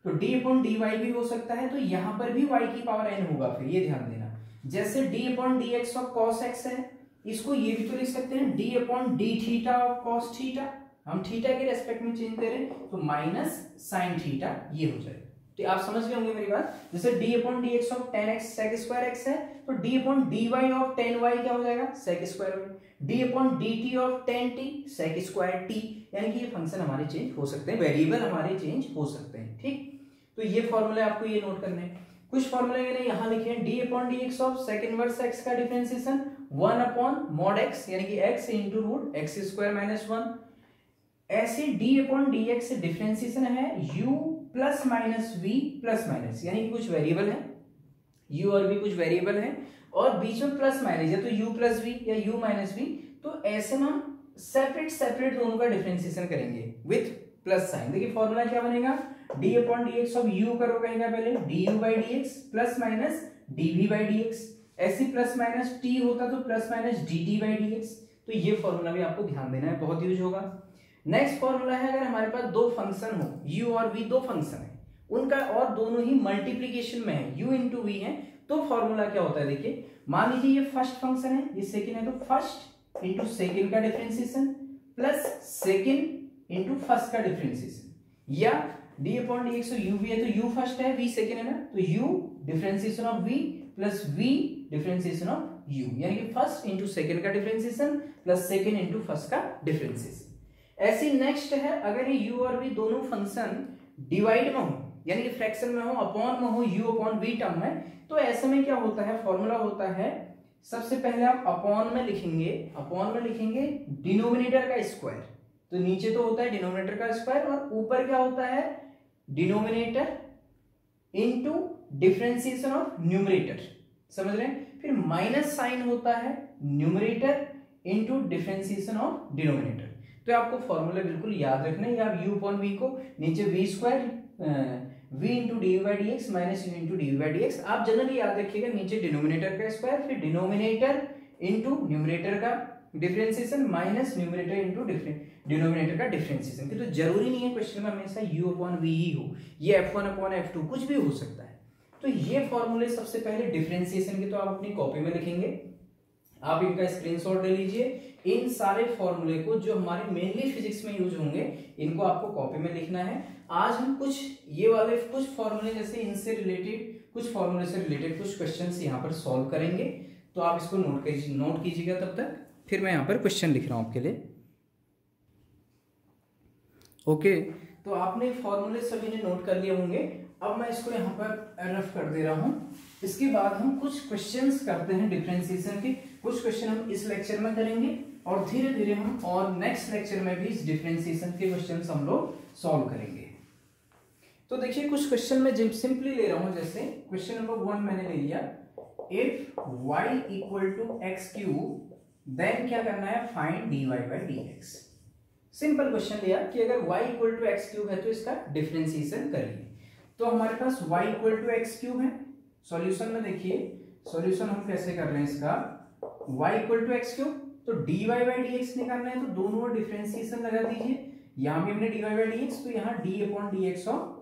तो d अपॉन डी वाई भी हो सकता है, तो यहाँ पर भी y की पावर n होगा, फिर ये ध्यान देना। जैसे d upon D x of cos x है, इसको ये भी तो लिख सकते हैं d upon D theta of cos theta, हम थीटा के रेस्पेक्ट में चेंज दे रहे हैं तो माइनस साइन थीटा ये हो जाएगा। तो आप समझ गए होंगे मेरी बात। जैसे d upon D x of tan x sec square x है, तो d upon d y of tan y क्या हो जाएगा sec square y, d upon d t of tan t sec square t, यानी कि ये फंक्शन हमारे change हो सकते हैं, वेरिएबल हमारे चेंज हो सकते हैं। ठीक, तो ये फॉर्मूला आपको ये नोट करने हैं। कुछ फॉर्मूले मैंने यहाँ लिखे हैं, d upon D x of sec inverse x का डिफरेंशिएशन 1 अपॉन मॉड x, यानी कि x into root x square minus 1। ऐसे d अपॉन डी एक्स से डिफरेंशिएशन है u plus minus v plus minus, यानी कि कुछ वेरिएबल है u और v कुछ वेरिएबल है और बीच में प्लस माइनस या तो u प्लस v या u माइनस v, तो ऐसे में हम सेपरेट सेपरेट दोनों का डिफरेंशिएशन करेंगे विथ प्लस साइन। देखिए फॉर्मूला क्या बनेगा, d upon D x of u करो कहेगा पहले du by D x plus minus dv by D x, ऐसी प्लस माइनस t होता तो plus minus dt by D x. तो ये फॉर्मूला भी आपको ध्यान देना है, बहुत यूज होगा। नेक्स्ट फॉर्मूला है, अगर हमारे पास दो फंक्शन हो u और v, दो फंक्शन है उनका और दोनों ही मल्टीप्लीकेशन में है, u इंटू वी है, तो फॉर्मूला क्या होता है देखिए, मान लीजिए ये फर्स्ट फंक्शन है ये सेकंड है, तो फर्स्ट इंटू सेकंड का differentiation plus second into first का डिफरेंशिएशन, या d upon D x u भी है तो u फर्स्ट है v सेकंड है ना, तो u differentiation of v plus v differentiation of u, यानी कि फर्स्ट इंटू सेकंड का differentiation plus second into first का डिफरेंशिएशन। ऐसी नेक्स्ट है, अगर ये u और v दोनों फंक्शन डिवाइड में हो यानी कि फ्रैक्शन में हो, अपॉन में हो, u अपॉन v टर्म में, तो ऐसे में क्या होता है, फॉर्मूला होता है सबसे पहले आप अपॉन में लिखेंगे डिनोमिनेटर का स्क्वायर, तो नीचे तो होता है डिनोमिनेटर का स्क्वायर और ऊपर क्या होता है denominator into differentiation of numerator, समझ रहे हैं। फिर माइनस साइन होता है numerator into differentiation of denominator. तो आपको फॉर्मूला बिल्कुल याद रखना है, आप u अपॉन v को नीचे v square v into D by D x minus you into D by D x, आप जनरली याद रखिएगा नीचे डिनोमिनेटर का स्क्वायर फिर डिनोमिनेटर इंटू न्यूमरेटर का differentiation minus numerator into denominator का डिफरेंशिएशन। तो जरूरी नहीं है क्वेश्चन में हमेशा u अपॉन v ही हो, ये f1 अपॉन f2 कुछ भी हो सकता है। तो ये फॉर्मूले सबसे पहले डिफरेंशिएशन के तो आप अपनी कॉपी में लिखेंगे, आप इनका स्क्रीनशॉट ले लीजिए। इन सारे फॉर्मूले को जो हमारे मेनली फिजिक्स में यूज होंगे इनको आपको कॉपी में लिखना है। आज हम कुछ ये वाले कुछ फॉर्मूले जैसे इनसे रिलेटेड कुछ फॉर्मूले से रिलेटेड कुछ क्वेश्चंस यहाँ पर सॉल्व करेंगे, तो आप इसको नोट कीजिएगा तब तक, फिर मैं यहाँ पर क्वेश्चन लिख रहा हूँ आपके लिए। ओके, तो आपने फॉर्मूले सभी ने नोट कर लिए होंगे, अब मैं इसको यहाँ पर रफ कर दे रहा हूँ। इसके बाद हम कुछ क्वेश्चंस करते हैं डिफरेंशिएशन के, कुछ क्वेश्चन हम इस लेक्चर में करेंगे और धीरे धीरे हम और नेक्स्ट लेक्चर में भी इस डिफरेंशिएशन के क्वेश्चंस हम लोग सॉल्व करेंगे। तो देखिए कुछ क्वेश्चन में सिंपली ले रहा हूँ, जैसे क्वेश्चन नंबर 1 मैंने ले लिया, if y equal to x cube then क्या करना है find dy by D x. Simple question लिया कि अगर y equal to x cube है तो इसका डिफरेंशिएशन करिए। तो हमारे पास y equal to x cube है, सॉल्यूशन में देखिए सॉल्यूशन हम कैसे कर रहे हैं इसका, y equal to x cube, तो dy बाई डी एक्स निकालना है, तो दोनों डिफरेंशिएशन लगा दीजिए। यहाँ भी हमने dy बाई डी एक्स, तो यहाँ d upon D x of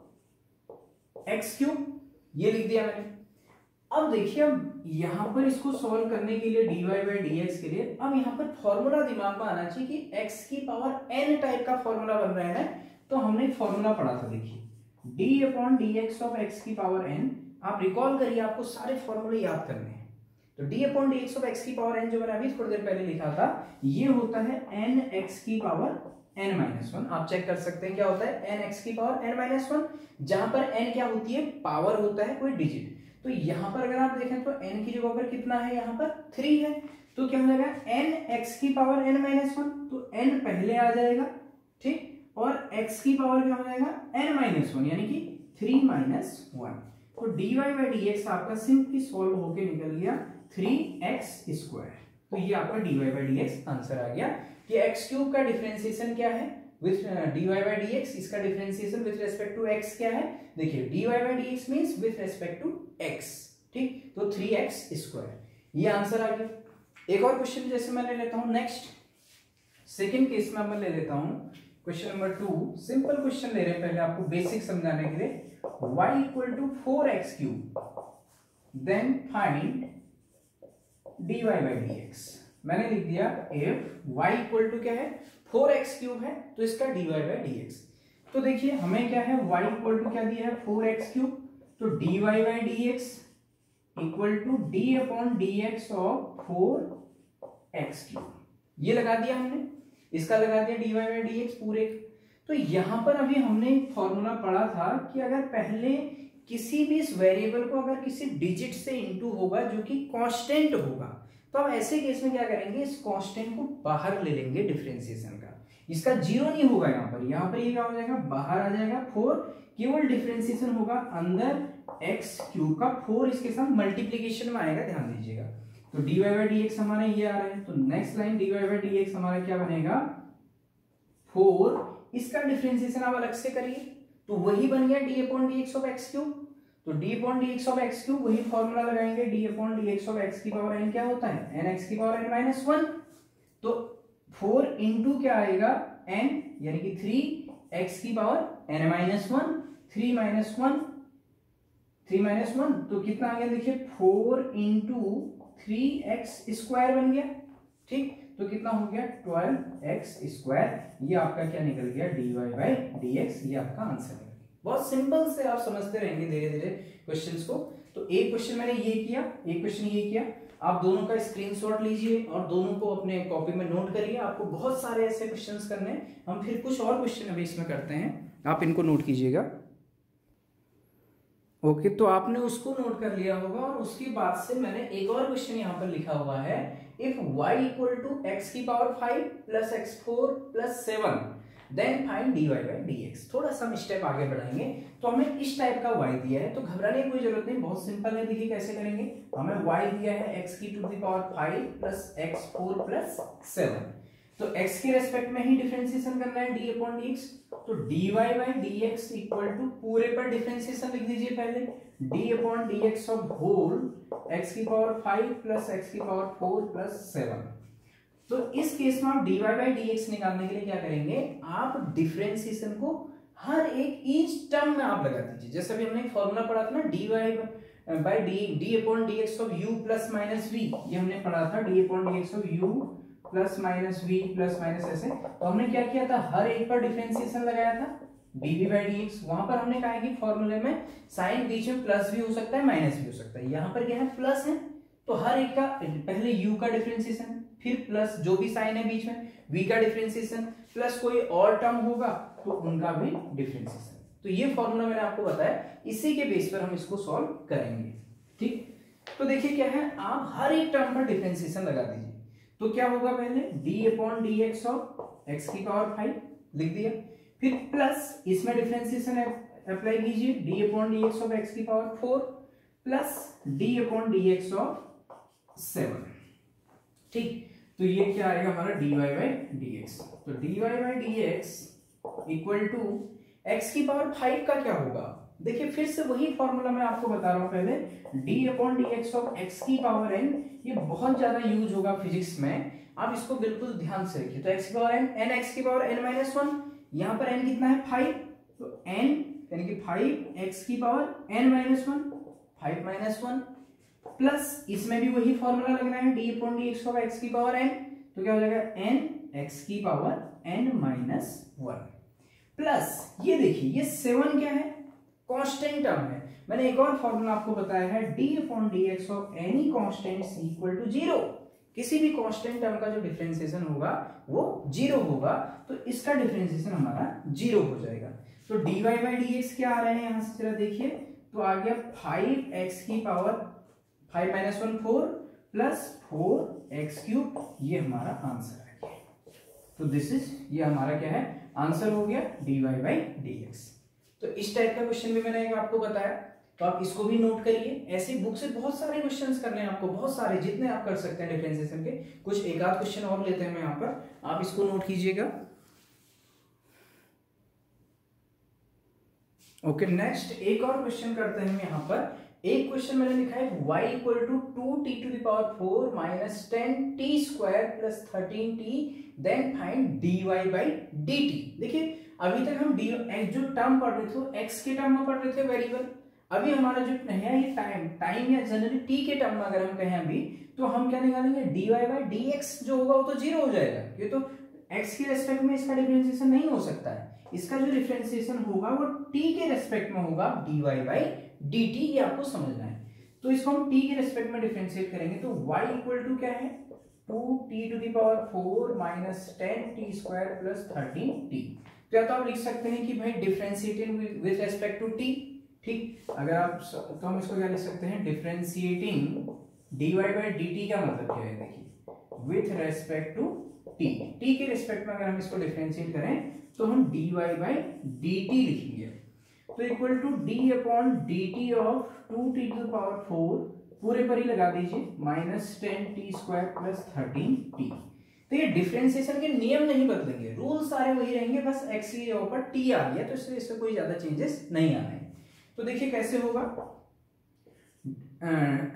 x cube ये लिख दिया मैंने। अब देखिए अब यहाँ पर इसको सॉल्व करने के लिए dy बाई डी एक्स के लिए अब यहाँ पर फॉर्मूला दिमाग में आना चाहिए कि x की पावर n टाइप का फॉर्मूला बन रहा है। तो हमने फॉर्मूला पढ़ा था, देखिए d upon D x of x की पावर n, आप रिकॉल करिए, आपको सारे फॉर्मूले याद करने हैं। तो d upon D x of x की पावर n जो मैंने अभी थोड़ी देर पहले लिखा था, ये होता है n x की पावर n माइनस 1। आप चेक कर सकते हैं क्या होता है n x की पावर n माइनस 1, जहां पर n क्या होती है पावर होता है कोई डिजिट, तो तो यहाँ पर अगर आप देखें तो n की जगह पर कितना है, यहाँ पर 3 है, तो क्या हो जाएगा n x की पावर n माइनस 1, तो n पहले आ जाएगा, ठीक, और x की पावर क्या हो जाएगा n माइनस 1, यानी कि 3 माइनस 1। तो dy बाई डी एक्स आपका सिंपली सॉल्व होके निकल गया 3x स्क्वायर। तो ये आपका dy by D X answer आ गया कि x क्यूब का डिफरेंशिएशन क्या है with dy by D X, इसका differentiation with respect to x क्या है, देखिए dy by D X means with respect to x, ठीक, तो 3x स्क्वायर, ये आंसर आ गया। एक और क्वेश्चन जैसे मैं ले लेता हूं, नेक्स्ट सेकंड केस में मैं ले लेता हूं क्वेश्चन नंबर 2। सिंपल क्वेश्चन ले रहे हैं पहले आपको बेसिक समझाने के लिए। y equal to 4x cube then find dy by D x. मैंने लिख दिया इफ y इक्वल टू क्या है 4x क्यूब है तो इसका dy बाई डी एक्स। तो देखिए हमें क्या है y इक्वल टू क्या दिया है 4x क्यूब, तो dy by D x equal to d upon D x of 4x cube, ये लगा दिया हमने, इसका लगा दिया dy बाई डी एक्स पूरे। तो यहां पर अभी हमने एक फॉर्मूला पढ़ा था कि अगर पहले किसी भी इस वेरिएबल को अगर किसी डिजिट से इनटू होगा जो कि कांस्टेंट होगा, तो अब ऐसे केस में क्या करेंगे, इस कांस्टेंट को बाहर ले लेंगे डिफरेंशिएशन का, इसका जीरो नहीं होगा यहाँ पर ये क्या हो जाएगा बाहर आ जाएगा 4, केवल डिफरेंशिएशन होगा अंदर x क्यूब का 4 इसके साथ मल्टीप्लीकेशन में आएगा, ध्यान दीजिएगा। तो dy बाई डी एक्स हमारा ये आ रहा है, तो next line dy by D x हमारा क्या बनेगा 4, इसका डिफरेंशिएशन आप अलग से करिए, तो वही बन गया d upon D x of x cube. तो d upon D x of x cube वही फॉर्मूला लगाएंगे, d upon D x of x की पावर n क्या होता है n x की पावर n माइनस 1, तो 4 इंटू क्या आएगा n, यानी कि 3x की power n minus 1, 3 minus 1, 3 minus 1, तो कितना आ गया देखिए 4 इंटू 3x स्क्वायर बन गया, ठीक, तो कितना हो गया 12x स्क्वायर, ये आपका क्या निकल गया dy बाई डी एक्स, ये आपका आंसर है। बहुत सिंपल से आप समझते रहेंगे धीरे धीरे क्वेश्चंस को। तो एक क्वेश्चन मैंने ये किया, एक क्वेश्चन ये किया, आप दोनों का स्क्रीनशॉट लीजिए और दोनों को अपने कॉपी में नोट करिए, आपको बहुत सारे ऐसे क्वेश्चंस करने हैं, हम फिर कुछ और क्वेश्चन अभी इसमें करते हैं, आप इनको नोट कीजिएगा। ओके, तो आपने उसको नोट कर लिया होगा और उसके बाद से मैंने एक और क्वेश्चन यहाँ पर लिखा हुआ है, if y equal to x की power 5 plus x4 plus 7 then find dy by D x. थोड़ा सा हम स्टेप आगे बढ़ाएंगे, तो हमें इस टाइप का y दिया है, तो घबराने की कोई जरूरत नहीं, बहुत सिंपल है। देखिए कैसे करेंगे, हमें y दिया है x की to the power 5 plus x4 plus 7, तो x के रेस्पेक्ट में ही डिफरेंशिएशन करना है d अपॉन डी एक्स, तो dy by D x equal to पूरे पर डिफरेंशिएशन लिख दीजिए पहले, d upon D x of whole x की पावर 5 प्लस x की पावर 4 प्लस 7। तो इस केस में आप dy बाई डी एक्स निकालने के लिए क्या करेंगे, आप डिफरेंशिएशन को हर एक ईच टर्म में आप लगा दीजिए। जैसे अभी हमने एक फॉर्मूला पढ़ा था ना dy by D upon D x of u plus minus v, ये हमने पढ़ा था d upon D x of u plus minus v plus minus ऐसे, तो हमने क्या किया था हर एक पर डिफरेंशिएशन लगाया था dv बाई डी एक्स। वहां पर हमने कहा कि फॉर्मूले में साइन बीच में प्लस भी हो सकता है माइनस भी हो सकता है, यहाँ पर क्या है प्लस है, तो हर एक का पहले u का डिफरेंशिएशन, फिर प्लस जो भी साइन है बीच में v का डिफरेंशिएशन, प्लस कोई और टर्म होगा तो उनका भी डिफरेंशिएशन। तो ये फॉर्मूला मैंने आपको बताया, इसी के बेस पर हम इसको सॉल्व करेंगे, ठीक। तो देखिए क्या है, आप हर एक टर्म पर डिफरेंशिएशन लगा दीजिए, तो क्या होगा पहले d upon D x of x की पावर 5 लिख दिया, फिर प्लस इसमें डिफरेंशिएशन अप्लाई कीजिए d upon D x of x की power 4 plus d upon D x of 7, ठीक। तो ये क्या आएगा हमारा dy बाई डी एक्स, तो dy by D x equal to x की पावर 5 का क्या होगा, देखिए फिर से वही फॉर्मूला मैं आपको बता रहा हूं पहले, d upon D x of x की पावर n, ये बहुत ज्यादा यूज होगा फिजिक्स में, आप इसको बिल्कुल ध्यान से रखिए। तो x की पावर n x की पावर n माइनस 1, यहाँ पर n कितना है 5, तो n यानी कि 5 x की power n minus 1, 5 minus 1 plus इसमें भी वही फॉर्मूला लगना है d upon D x of x की पावर n, तो क्या हो जाएगा n x की पावर n माइनस 1 प्लस ये देखिए ये 7 क्या है कांस्टेंट टर्म है। मैंने एक और फॉर्मूला आपको बताया है d upon D x of any constant equal to 0, किसी भी कांस्टेंट टर्म का जो डिफरेंशिएशन होगा वो 0 होगा, तो इसका डिफरेंशिएशन हमारा 0 हो जाएगा। तो dy बाई डी एक्स क्या आ रहे हैं यहाँ से जरा देखिए, तो आ गया 5x की पावर 5 माइनस 1 4 प्लस 4x3, ये हमारा आंसर आ गया। तो दिस इज, ये हमारा क्या है, आंसर हो गया dy/dx। तो इस टाइप का क्वेश्चन भी मैंने आपको बताया, तो आप इसको भी नोट करिए। ऐसे बुक से बहुत सारे क्वेश्चंस करने हैं आपको, बहुत सारे, जितने आप कर सकते हैं डिफरेंशिएशन के। कुछ एक आध क्वेश्चन और लेते हैं मैं यहाँ पर, आप इसको नोट कीजिएगा। ओके, नेक्स्ट एक और क्वेश्चन करते हैं हम यहाँ पर। एक क्वेश्चन मैंने लिखा है y equal to 2t⁴ minus 10t² plus 13t, then find dy/dt। देखिए अभी तक हम जो टर्म पढ़ रहे थे x के टर्म में पढ़ रहे थे वेरिएबल। अभी हमारा जो है ये टाइम या जनरली t के टर्म में अगर हम कहें अभी, तो हम क्या निकालेंगे, dy/dx जो होगा वो तो 0 हो जाएगा। ये तो x के रेस्पेक्ट में इसका डिफरेंशिएशन नहीं हो सकता है। इसका जो डिफरेंशिएशन होगा वो t के रेस्पेक्ट में होगा, dy/dt, ये आपको समझना है। तो इसको हम t के रेस्पेक्ट में डिफरेंशिएट करेंगे, तो y इक्वल टू क्या है, 2t⁴ minus 10t² plus 13t। तो या तो आप लिख सकते हैं कि भाई differentiating with respect to t, ठीक। अगर आप, तो हम इसको क्या लिख सकते हैं, डिफरेंशिएटिंग dy/dt का मतलब क्या है, देखिए विथ रेस्पेक्ट टू t के रेस्पेक्ट में अगर हम इसको डिफरेंशिएट करें तो हम dy/dt लिखेंगे। तो equal to d/dt of 2t⁴, पूरे पर ही लगा दीजिए, माइनस 10t² प्लस 13t। तो ये डिफरेंशिएशन के नियम नहीं बदलेंगे, रूल सारे वही रहेंगे, बस x की जगह पर t आ गया, तो इसलिए इससे कोई ज्यादा चेंजेस नहीं आ रहे हैं। तो देखिए कैसे होगा,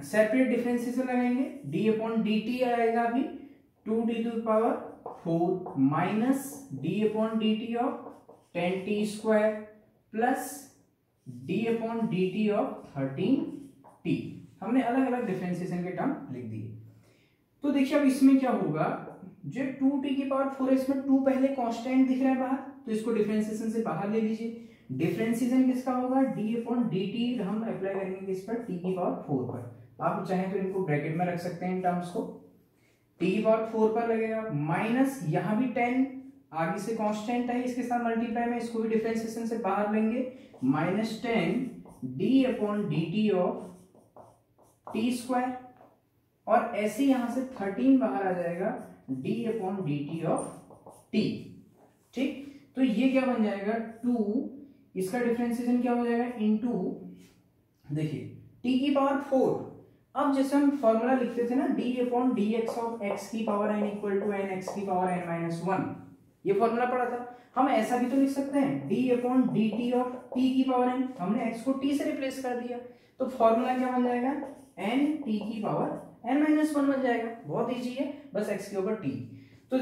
सेपरेट डिफरेंशिएशन लगाएंगे, d/dt आएगा अभी 2t⁴ minus d/dt of 10t² plus d/dt of 13t। हमने अलग अलग डिफरेंशिएशन के टर्म लिख दिए। तो देखिए अब इसमें क्या होगा, जो 2t⁴ है इसमें 2 पहले कांस्टेंट दिख रहा है बाहर, तो इसको डिफरेंशिएशन से बाहर ले लीजिए। डिफरेंशिएशन किसका होगा, d/dt हम अप्लाई करेंगे किस पर, t⁴ पर। आप चाहें तो इनको ब्रैकेट में रख सकते हैं इन टर्म्स को, t⁴ पर लगेगा, माइनस यहाँ भी 10 आगे से कांस्टेंट है, इसके साथ मल्टीप्लाई में, इसको भी डिफरेंशिएशन से बाहर लेंगे, माइनस 10 d/dt ऑफ t², और ऐसे यहां से 13 बाहर आ जाएगा, d/dt ऑफ t, ठीक। तो ये क्या बन जाएगा, 2, इसका डिफरेंशिएशन क्या हो जाएगा, इनटू, देखिए t⁴। अब जैसे हम फॉर्मूला लिखते थे ना, d/dx of x⁴n equal to nx⁴n-1, ये फॉर्मूला पढ़ा था। हम ऐसा भी तो लिख सकते हैं, d/dt ऑफ t⁴n, हमने x को t से रिप्लेस कर दिया, तो फॉर्मूला क्या बन जाएगा, n⁴n-1 बन जाएगा। बहुत इजी है, बस x के ऊपर t। तो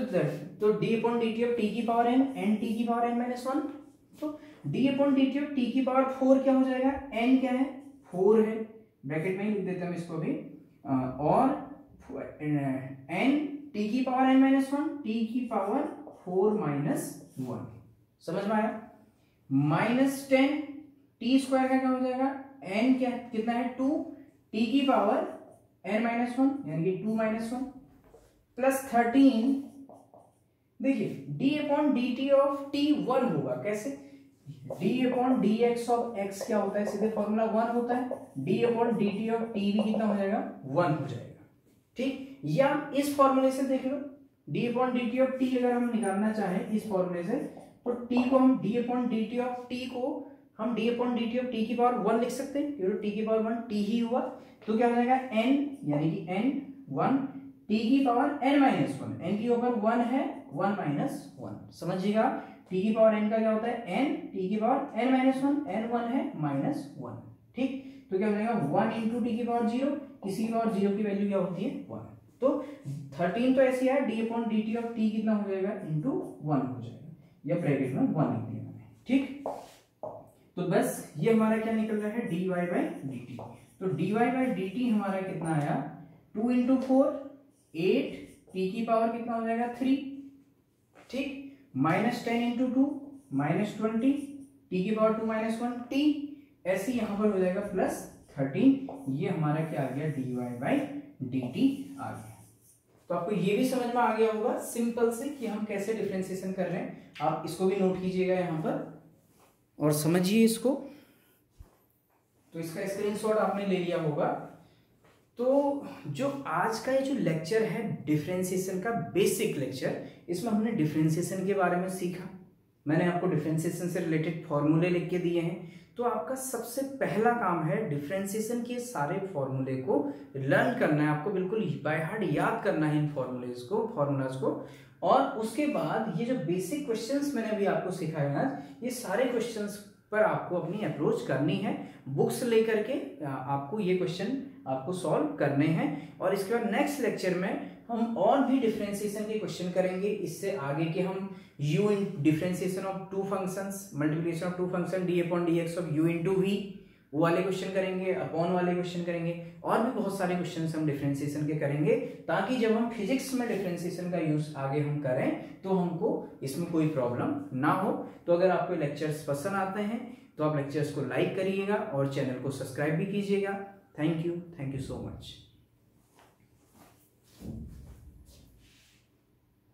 d/dt ऑफ t⁴n n⁴n-1, तो d/dt ऑफ t⁴ क्या हो जाएगा, n क्या है, 4 है, ब्रैकेट में ही लिख देते हैं हम इसको भी, और n t⁴ समझ में आया। माइनस 10 t² का क्या हो जाएगा, n क्या कितना है, 2 t⁴n-1 यानी कि 2-1 प्लस 13, देखिए d/dt ऑफ t1 होगा, कैसे, d/dx ऑफ x क्या होता है, सीधे फॉर्मूला 1 होता है, d/dt ऑफ t भी कितना हो जाएगा, 1 हो जाएगा, ठीक। या इस फॉर्मूले से देख लो, d/dt ऑफ t अगर हम निकालना चाहें इस फॉर्मूले से, तो t को हम d/dt ऑफ t को हम d/dt ऑफ t⁴1 लिख सकते हैं, क्योंकि t⁴1 t ही हुआ, तो क्या हो जाएगा, n यानी कि n1 t⁴n-1, n के ऊपर 1 है, 1-1 समझिएगा। t⁴n का क्या होता है, n t⁴n-1, n1 है -1, ठीक। तो क्या हो जाएगा, 1 इंटू t⁴0, किसी और 0 की वैल्यू क्या होती है, 1। तो 13 तो ऐसी है, d/dt ऑफ t कितना हो जाएगा, इंटू 1 हो जाएगा, या ब्रैकेट में 1 लिख दिया मैंने, ठीक। तो बस ये हमारा क्या निकल रहा है, dy/dt। तो dy/dt हमारा कितना आया, 2 इंटू 4 8, t की पावर कितना हो जाएगा, 3, ठीक, माइनस 10 इंटू 2 -20, t⁴2-1 t, ऐसे यहां पर हो जाएगा प्लस 13। ये हमारा क्या आ गया, dy/dt आ गया। तो आपको ये भी समझ में आ गया होगा सिंपल से कि हम कैसे डिफरेंशिएशन कर रहे हैं। आप इसको भी नोट कीजिएगा यहाँ पर और समझिए इसको। तो इसका स्क्रीनशॉट आपने ले लिया होगा। तो जो आज का ये जो लेक्चर है डिफरेंशिएशन का बेसिक लेक्चर, इसमें हमने डिफरेंशिएशन के बारे में सीखा। मैंने आपको डिफरेंशिएशन से रिलेटेड फॉर्मूले लिख के दिए हैं। तो आपका सबसे पहला काम है डिफरेंशिएशन के सारे फॉर्मूले को लर्न करना है, आपको बिल्कुल बाय हार्ट याद करना है इन फॉर्मूलाज को। और उसके बाद ये जो बेसिक क्वेश्चंस मैंने अभी आपको सिखाया है, ये सारे क्वेश्चंस पर आपको अपनी अप्रोच करनी है। बुक्स लेकर के आपको ये क्वेश्चन आपको सॉल्व करने हैं। और इसके बाद नेक्स्ट लेक्चर में हम और भी डिफरेंशिएशन के क्वेश्चन करेंगे। इससे आगे के हम u इन differentiation of two functions, multiplication of two function d upon dx of u into v, वो वाले क्वेश्चन करेंगे, अपॉन वाले क्वेश्चन करेंगे, और भी बहुत सारे क्वेश्चन हम डिफरेंशिएशन के करेंगे, ताकि जब हम फिजिक्स में डिफरेंशिएशन का यूज आगे हम करें तो हमको इसमें कोई प्रॉब्लम ना हो। तो अगर आपको लेक्चर्स पसंद आते हैं तो आप लेक्चर्स को लाइक करिएगा और चैनल को सब्सक्राइब भी कीजिएगा। Thank you so much.